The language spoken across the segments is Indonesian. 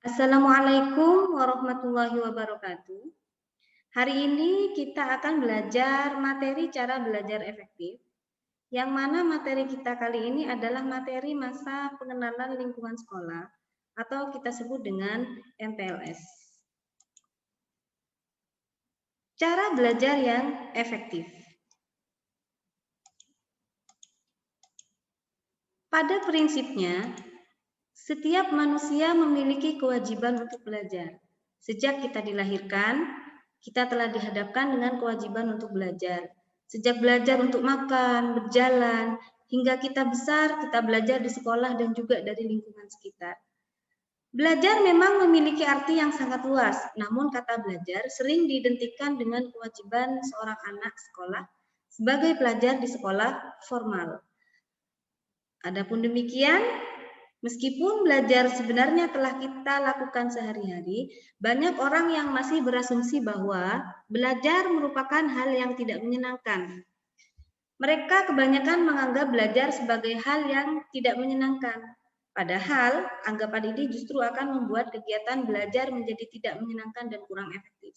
Assalamualaikum warahmatullahi wabarakatuh. Hari ini kita akan belajar materi cara belajar efektif, yang mana materi kita kali ini adalah materi masa pengenalan lingkungan sekolah atau kita sebut dengan MPLS. Cara belajar yang efektif. Pada prinsipnya, setiap manusia memiliki kewajiban untuk belajar. Sejak kita dilahirkan, kita telah dihadapkan dengan kewajiban untuk belajar. Sejak belajar untuk makan, berjalan, hingga kita besar, kita belajar di sekolah dan juga dari lingkungan sekitar. Belajar memang memiliki arti yang sangat luas, namun kata belajar sering diidentikan dengan kewajiban seorang anak sekolah sebagai pelajar di sekolah formal. Adapun demikian, meskipun belajar sebenarnya telah kita lakukan sehari-hari, banyak orang yang masih berasumsi bahwa belajar merupakan hal yang tidak menyenangkan. Mereka kebanyakan menganggap belajar sebagai hal yang tidak menyenangkan. Padahal, anggapan ini justru akan membuat kegiatan belajar menjadi tidak menyenangkan dan kurang efektif.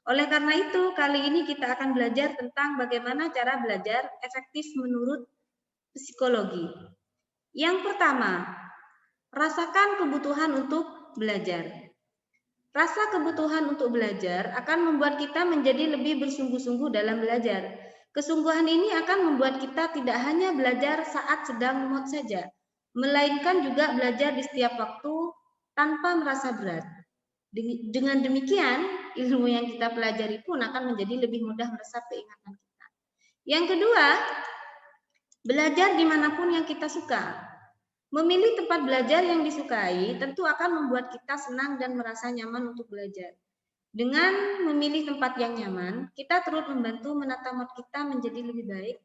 Oleh karena itu, kali ini kita akan belajar tentang bagaimana cara belajar efektif menurut psikologi. Yang pertama, rasakan kebutuhan untuk belajar. Rasa kebutuhan untuk belajar akan membuat kita menjadi lebih bersungguh-sungguh dalam belajar. Kesungguhan ini akan membuat kita tidak hanya belajar saat sedang mood saja, melainkan juga belajar di setiap waktu tanpa merasa berat. Dengan demikian, ilmu yang kita pelajari pun akan menjadi lebih mudah meresap ke ingatan kita. Yang kedua, belajar dimanapun yang kita suka. Memilih tempat belajar yang disukai tentu akan membuat kita senang dan merasa nyaman untuk belajar. Dengan memilih tempat yang nyaman, kita turut membantu menata mood kita menjadi lebih baik,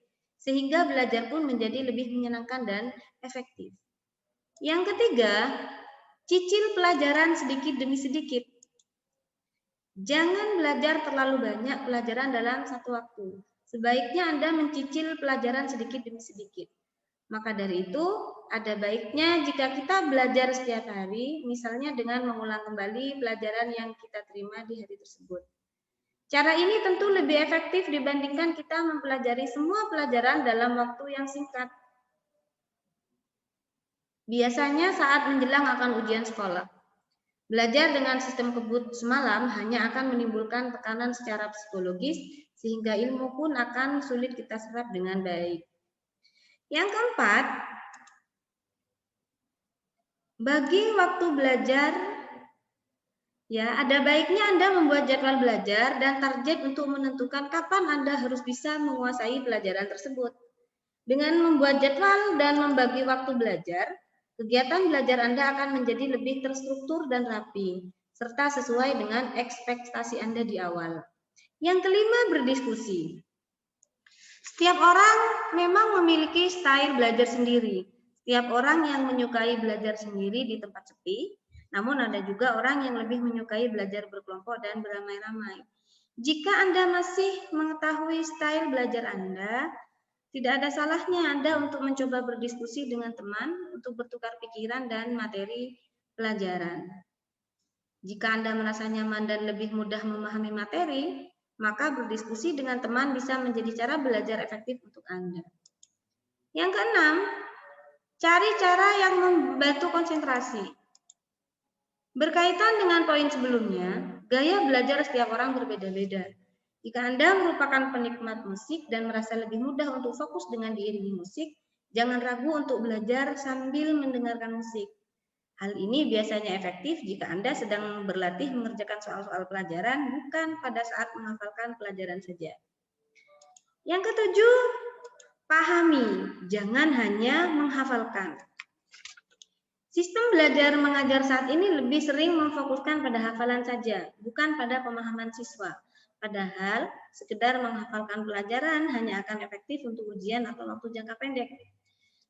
sehingga belajar pun menjadi lebih menyenangkan dan efektif. Yang ketiga, cicil pelajaran sedikit demi sedikit. Jangan belajar terlalu banyak pelajaran dalam satu waktu. Sebaiknya Anda mencicil pelajaran sedikit demi sedikit. Maka dari itu, ada baiknya jika kita belajar setiap hari, misalnya dengan mengulang kembali pelajaran yang kita terima di hari tersebut. Cara ini tentu lebih efektif dibandingkan kita mempelajari semua pelajaran dalam waktu yang singkat. Biasanya saat menjelang akan ujian sekolah. Belajar dengan sistem kebut semalam hanya akan menimbulkan tekanan secara psikologis, sehingga ilmu pun akan sulit kita serap dengan baik. Yang keempat, bagi waktu belajar, ya ada baiknya Anda membuat jadwal belajar dan target untuk menentukan kapan Anda harus bisa menguasai pelajaran tersebut. Dengan membuat jadwal dan membagi waktu belajar, kegiatan belajar Anda akan menjadi lebih terstruktur dan rapi, serta sesuai dengan ekspektasi Anda di awal. Yang kelima, berdiskusi. Setiap orang memang memiliki style belajar sendiri. Setiap orang yang menyukai belajar sendiri di tempat sepi, namun ada juga orang yang lebih menyukai belajar berkelompok dan beramai-ramai. Jika Anda masih mengetahui style belajar Anda, tidak ada salahnya Anda untuk mencoba berdiskusi dengan teman untuk bertukar pikiran dan materi pelajaran. Jika Anda merasa nyaman dan lebih mudah memahami materi, maka berdiskusi dengan teman bisa menjadi cara belajar efektif untuk Anda. Yang keenam, cari cara yang membantu konsentrasi. Berkaitan dengan poin sebelumnya, gaya belajar setiap orang berbeda-beda. Jika Anda merupakan penikmat musik dan merasa lebih mudah untuk fokus dengan diiringi musik, jangan ragu untuk belajar sambil mendengarkan musik. Hal ini biasanya efektif jika Anda sedang berlatih mengerjakan soal-soal pelajaran, bukan pada saat menghafalkan pelajaran saja. Yang ketujuh, pahami, jangan hanya menghafalkan. Sistem belajar mengajar saat ini lebih sering memfokuskan pada hafalan saja, bukan pada pemahaman siswa. Padahal, sekedar menghafalkan pelajaran hanya akan efektif untuk ujian atau waktu jangka pendek.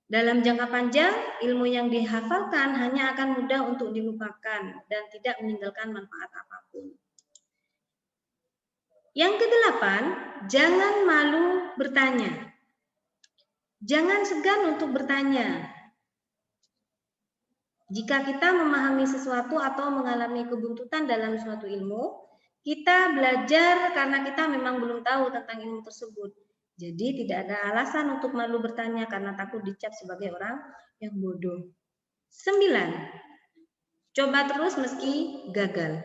Dalam jangka panjang, ilmu yang dihafalkan hanya akan mudah untuk dilupakan dan tidak meninggalkan manfaat apapun. Yang kedelapan, jangan malu bertanya. Jangan segan untuk bertanya. Jika kita memahami sesuatu atau mengalami kebuntutan dalam suatu ilmu, kita belajar karena kita memang belum tahu tentang ilmu tersebut. Jadi tidak ada alasan untuk malu bertanya karena takut dicap sebagai orang yang bodoh. 9. Coba terus meski gagal.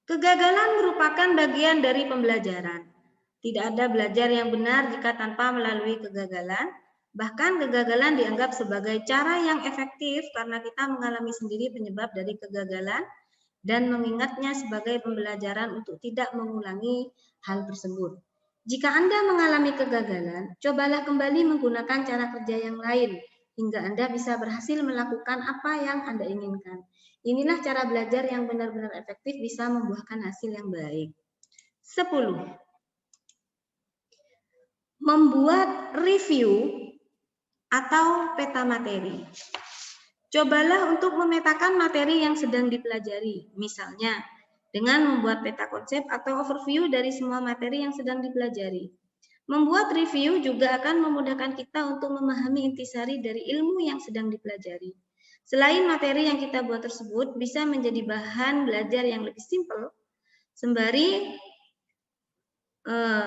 Kegagalan merupakan bagian dari pembelajaran. Tidak ada belajar yang benar jika tanpa melalui kegagalan. Bahkan kegagalan dianggap sebagai cara yang efektif karena kita mengalami sendiri penyebab dari kegagalan dan mengingatnya sebagai pembelajaran untuk tidak mengulangi hal tersebut. Jika Anda mengalami kegagalan, cobalah kembali menggunakan cara kerja yang lain hingga Anda bisa berhasil melakukan apa yang Anda inginkan. Inilah cara belajar yang benar-benar efektif bisa membuahkan hasil yang baik. 10. Membuat review atau peta materi. Cobalah untuk memetakan materi yang sedang dipelajari. Misalnya, dengan membuat peta konsep atau overview dari semua materi yang sedang dipelajari. Membuat review juga akan memudahkan kita untuk memahami intisari dari ilmu yang sedang dipelajari. Selain materi yang kita buat tersebut bisa menjadi bahan belajar yang lebih simpel, sembari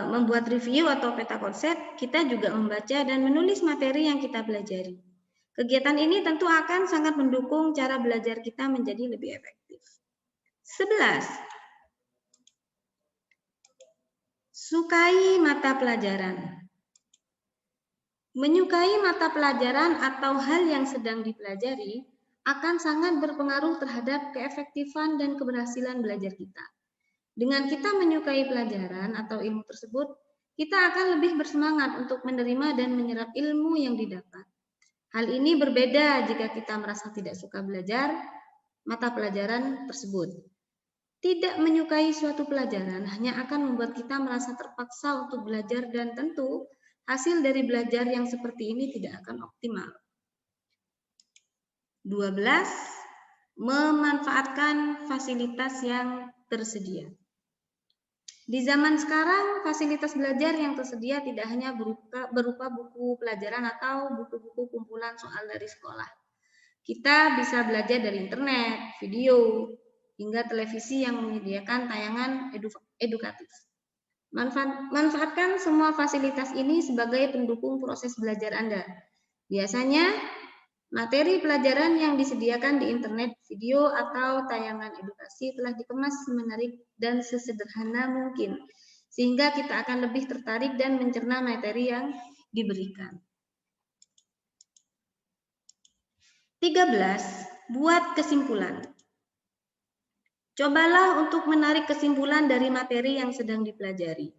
membuat review atau peta konsep, kita juga membaca dan menulis materi yang kita pelajari. Kegiatan ini tentu akan sangat mendukung cara belajar kita menjadi lebih efektif. 11. Sukai mata pelajaran. Menyukai mata pelajaran atau hal yang sedang dipelajari akan sangat berpengaruh terhadap keefektifan dan keberhasilan belajar kita. Dengan kita menyukai pelajaran atau ilmu tersebut, kita akan lebih bersemangat untuk menerima dan menyerap ilmu yang didapat. Hal ini berbeda jika kita merasa tidak suka belajar mata pelajaran tersebut. Tidak menyukai suatu pelajaran hanya akan membuat kita merasa terpaksa untuk belajar dan tentu hasil dari belajar yang seperti ini tidak akan optimal. 12. Memanfaatkan fasilitas yang tersedia. Di zaman sekarang, fasilitas belajar yang tersedia tidak hanya berupa buku pelajaran atau buku-buku kumpulan soal dari sekolah. Kita bisa belajar dari internet, video, hingga televisi yang menyediakan tayangan edukatif. Manfaatkan semua fasilitas ini sebagai pendukung proses belajar Anda. Biasanya, materi pelajaran yang disediakan di internet, video, atau tayangan edukasi telah dikemas menarik dan sesederhana mungkin, sehingga kita akan lebih tertarik dan mencerna materi yang diberikan. 13. Buat kesimpulan. Cobalah untuk menarik kesimpulan dari materi yang sedang dipelajari.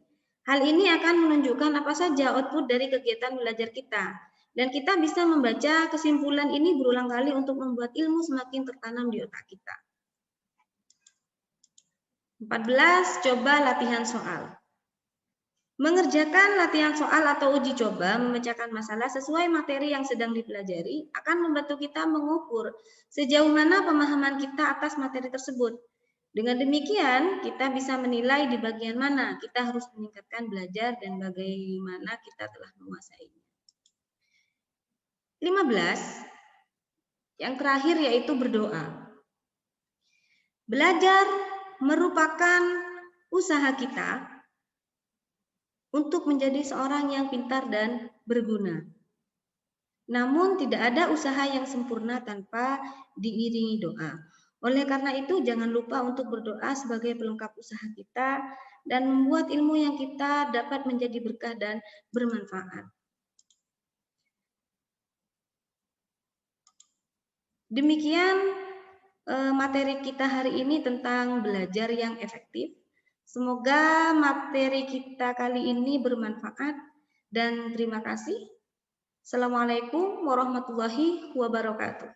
Hal ini akan menunjukkan apa saja output dari kegiatan belajar kita. Dan kita bisa membaca kesimpulan ini berulang kali untuk membuat ilmu semakin tertanam di otak kita. 14. Coba latihan soal. Mengerjakan latihan soal atau uji coba memecahkan masalah sesuai materi yang sedang dipelajari akan membantu kita mengukur sejauh mana pemahaman kita atas materi tersebut. Dengan demikian, kita bisa menilai di bagian mana kita harus meningkatkan belajar dan bagaimana kita telah menguasainya. 15. Yang terakhir yaitu berdoa. Belajar merupakan usaha kita untuk menjadi seorang yang pintar dan berguna. Namun tidak ada usaha yang sempurna tanpa diiringi doa. Oleh karena itu, jangan lupa untuk berdoa sebagai pelengkap usaha kita dan membuat ilmu yang kita dapat menjadi berkah dan bermanfaat. Demikian materi kita hari ini tentang belajar yang efektif. Semoga materi kita kali ini bermanfaat dan terima kasih. Assalamualaikum warahmatullahi wabarakatuh.